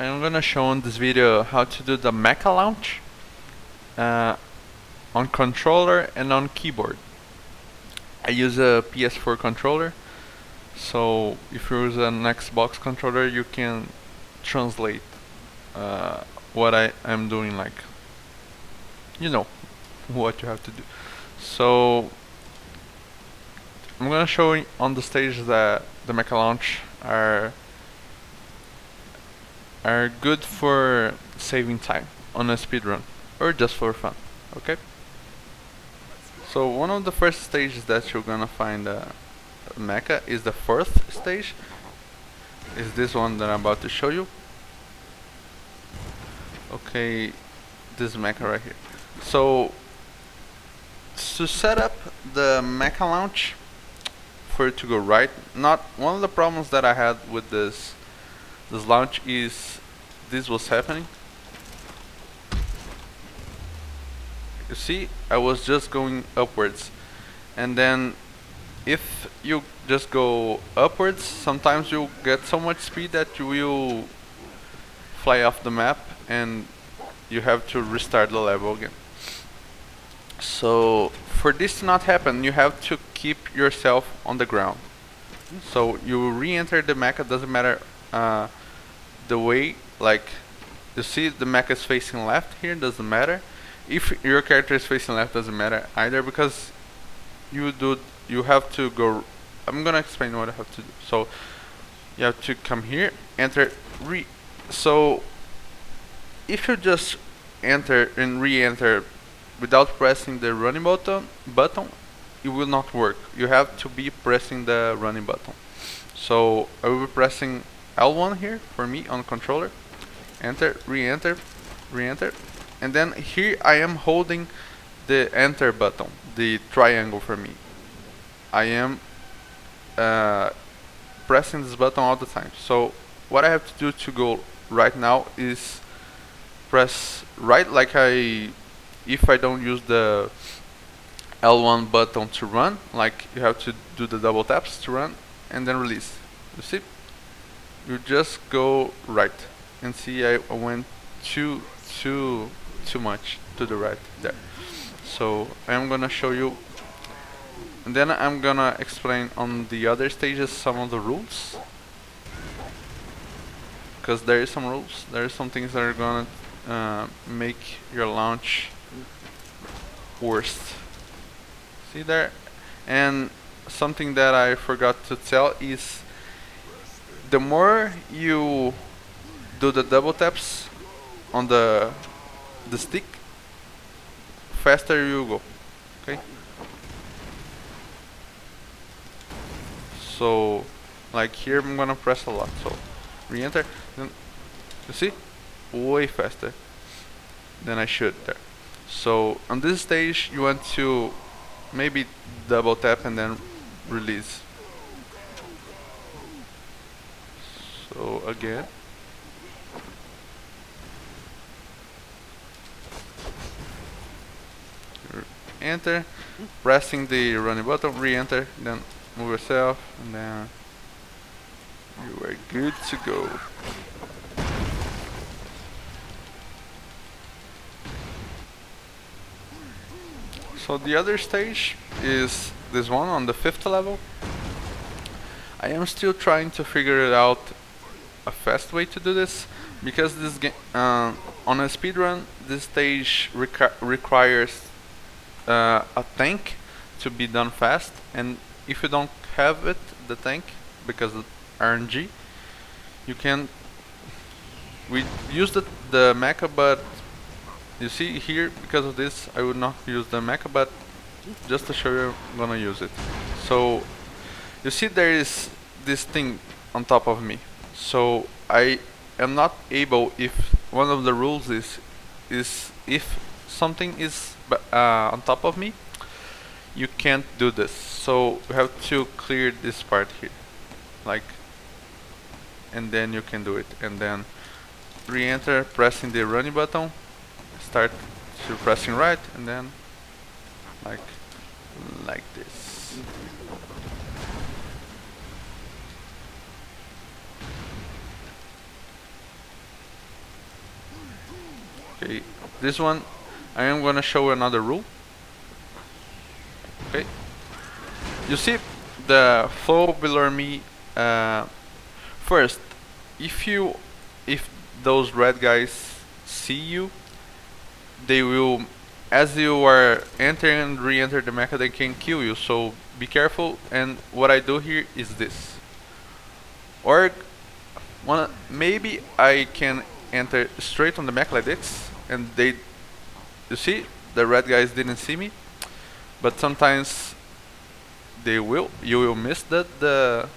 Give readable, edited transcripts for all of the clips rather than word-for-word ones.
I'm gonna show in this video how to do the Mecha launch on controller and on keyboard. I use a PS4 controller, so if you use an Xbox controller you can translate what I am doing, like, you know what you have to do. So I'm gonna show you on the stage that the Mecha launch are good for saving time on a speedrun or just for fun. Okay? So one of the first stages that you're gonna find Mecha is the fourth stage. Is this one that I'm about to show you. Okay, this Mecha right here. So to set up the Mecha launch for it to go right, not one of the problems that I had with this launch is this was happening. You see, I was just going upwards, and then if you just go upwards, sometimes you'll get so much speed that you will fly off the map and you have to restart the level again. So for this to not happen, you have to keep yourself on the ground. So you re-enter the mecha, doesn't matter the way, like, you see the mecha is facing left here, doesn't matter. If your character is facing left, doesn't matter either, because you have to go. I'm gonna explain what I have to do. So you have to come here, enter, so if you just enter and re-enter without pressing the running button, it will not work. You have to be pressing the running button. So I will be pressing L1 here for me on controller. Enter, re-enter, re-enter, and then here I am holding the enter button, the triangle for me. I am pressing this button all the time. So what I have to do to go right now is press right, like if I don't use the L1 button to run, like you have to do the double taps to run and then release. You see? You just go right, and see I went too much to the right there. So I'm gonna show you, and then I'm gonna explain on the other stages some of the rules, because there is some rules, there are some things that are gonna make your launch worst. See there? And something that I forgot to tell is, the more you do the double taps on the stick, faster you go. Okay? So like here I'm gonna press a lot. So re-enter, then you see? Way faster than I should there. So on this stage you want to maybe double tap and then release. So again, enter, pressing the running button, re-enter, then move yourself, and then you are good to go. So the other stage is this one on the 5th level. I am still trying to figure it out a fast way to do this, because this game on a speedrun, this stage requires a tank to be done fast, and if you don't have it, the tank, because of RNG, you can. We used the mecha, but you see here, because of this, I would not use the mecha, but just to show you, I'm gonna use it. So you see there is this thing on top of me. So I am not able, if one of the rules is if something is on top of me, you can't do this. So we have to clear this part here, like, and then you can do it. And then re-enter, pressing the running button, start to pressing right, and then like this. Okay, this one I am gonna show another rule. Okay, you see the flow below me. First, if those red guys see you, they will, as you are entering and re-enter the mecha, they can kill you. So be careful. And what I do here is this. Or maybe I can enter straight on the mecha like this, and you see, the red guys didn't see me, but sometimes you will miss the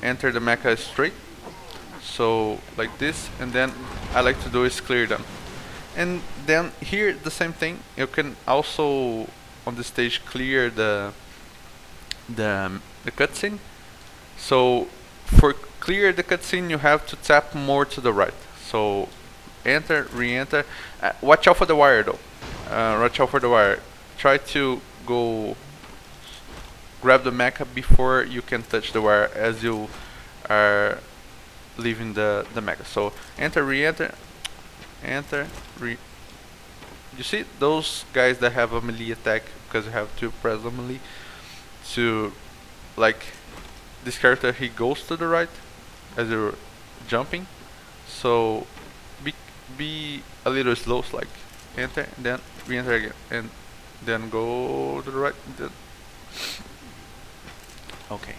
enter the mecha straight. So like this, and then I like to do is clear them. And then here the same thing. You can also on the stage clear the cutscene. So for clear the cutscene, you have to tap more to the right. So enter, re-enter. Watch out for the wire though. Watch out for the wire. Try to go grab the mecha before you can touch the wire as you are leaving the mecha. So enter, re-enter, enter, re. You see those guys that have a melee attack, because you have to press the melee to, like, this character, he goes to the right as you're jumping. So be a little slow, like enter and then re-enter again, and then go to the right. Then okay,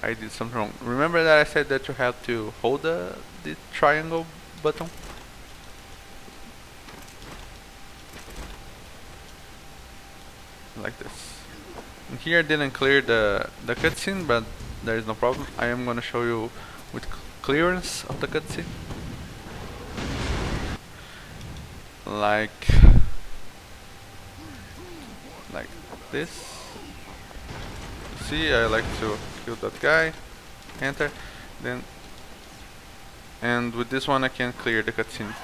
I did something wrong. Remember that I said that you have to hold the triangle button? Like this. And here I didn't clear the cutscene, but there is no problem. I am gonna show you with clearance of the cutscene. Like this. See, I like to kill that guy. Enter. Then, and with this one I can clear the cutscene.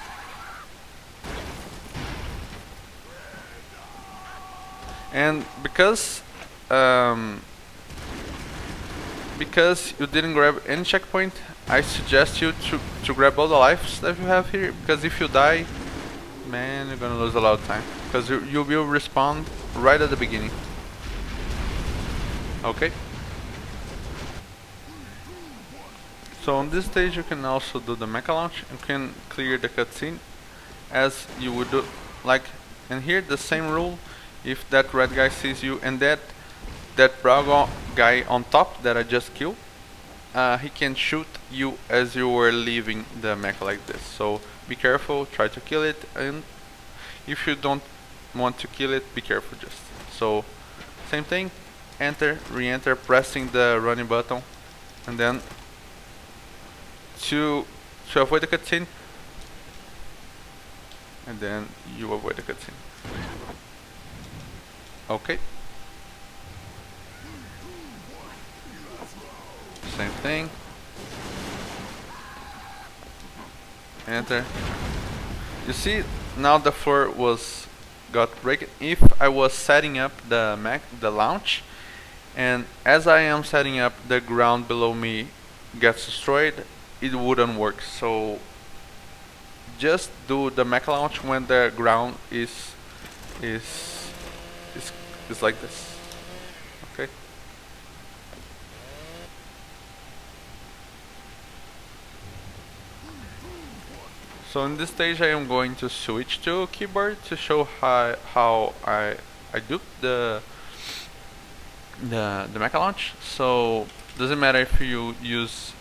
And because you didn't grab any checkpoint, I suggest you to grab all the lives that you have here, because if you die, man, you're gonna lose a lot of time, because you will respawn right at the beginning. Okay. So on this stage you can also do the mecha launch. You can clear the cutscene as you would do, like, and here the same rule. If that red guy sees you and that brown guy on top that I just killed, he can shoot you as you were leaving the mecha like this. So be careful, try to kill it, and if you don't want to kill it, be careful just. So same thing, enter, re-enter, pressing the running button, and then to avoid the cutscene, and then you avoid the cutscene. Okay. Same thing. Enter. You see, now the floor got breaking. If I was setting up the launch, and as I am setting up, the ground below me gets destroyed, it wouldn't work. So just do the mecha launch when the ground is like this. Okay. So in this stage I am going to switch to keyboard to show how I do the mecha launch. So doesn't matter if you use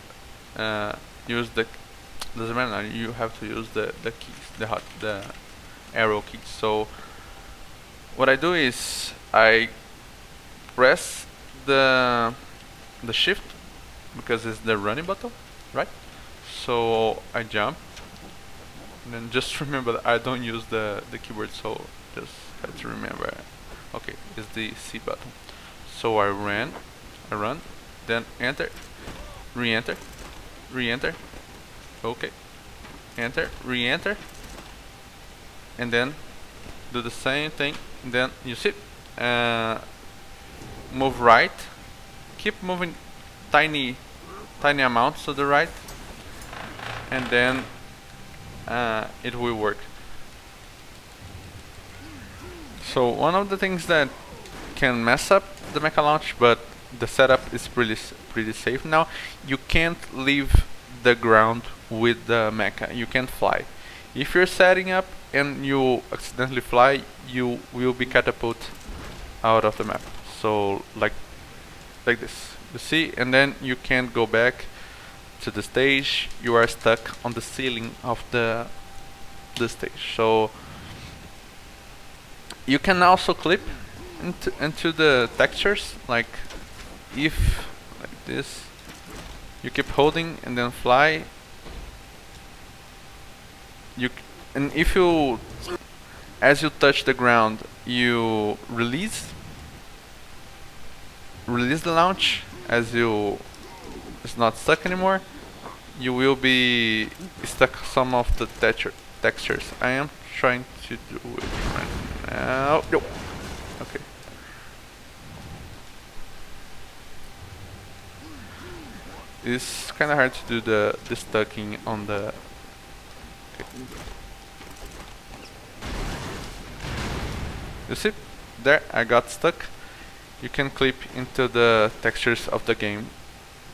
doesn't matter, you have to use the keys, the arrow keys. So what I do is I press the shift, because it's the running button, right? So I jump, and then just remember that I don't use the keyboard, so just have to remember. Okay, it's the C button. So I run, then enter, re-enter, re-enter, okay, enter, re-enter, and then do the same thing. And then you see, move right, keep moving tiny amounts to the right, and then it will work. So one of the things that can mess up the mecha launch, but the setup is pretty safe now. You can't leave the ground with the mecha. You can't fly. If you're setting up and you accidentally fly, you will be catapulted out of the map. So like this, you see, and then you can't go back to the stage. You are stuck on the ceiling of the stage. So you can also clip into the textures, like if like this, you keep holding and then fly. And if you, as you touch the ground, you release the launch, as you it's not stuck anymore, you will be stuck some of the textures. I am trying to do it right now. Yo. Okay. It's kind of hard to do the stucking on the. Okay. You see, there I got stuck. You can clip into the textures of the game.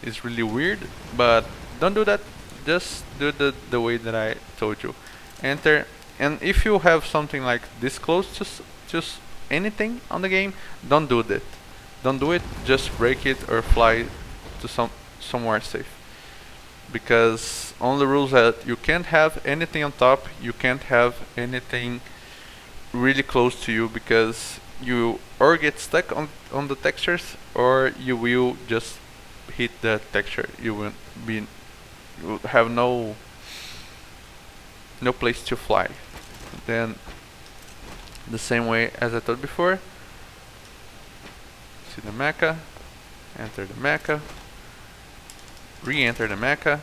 It's really weird, but don't do that. Just do the way that I told you. Enter, and if you have something like this close to anything on the game, don't do that. Don't do it. Just break it or fly to somewhere safe. Because on the rules that you can't have anything on top, you can't have anything really close to you, because you or get stuck on the textures, or you will just hit the texture. You will have no place to fly. Then the same way as I told before, see the mecha, enter the mecha, re-enter the mecha,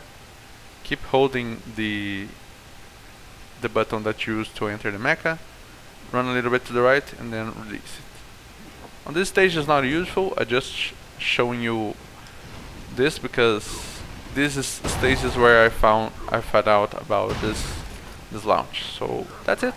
keep holding the button that you used to enter the mecha, run a little bit to the right, and then release it. On this stage is not useful. I just showing you this because this is stages where I found out about this launch. So that's it.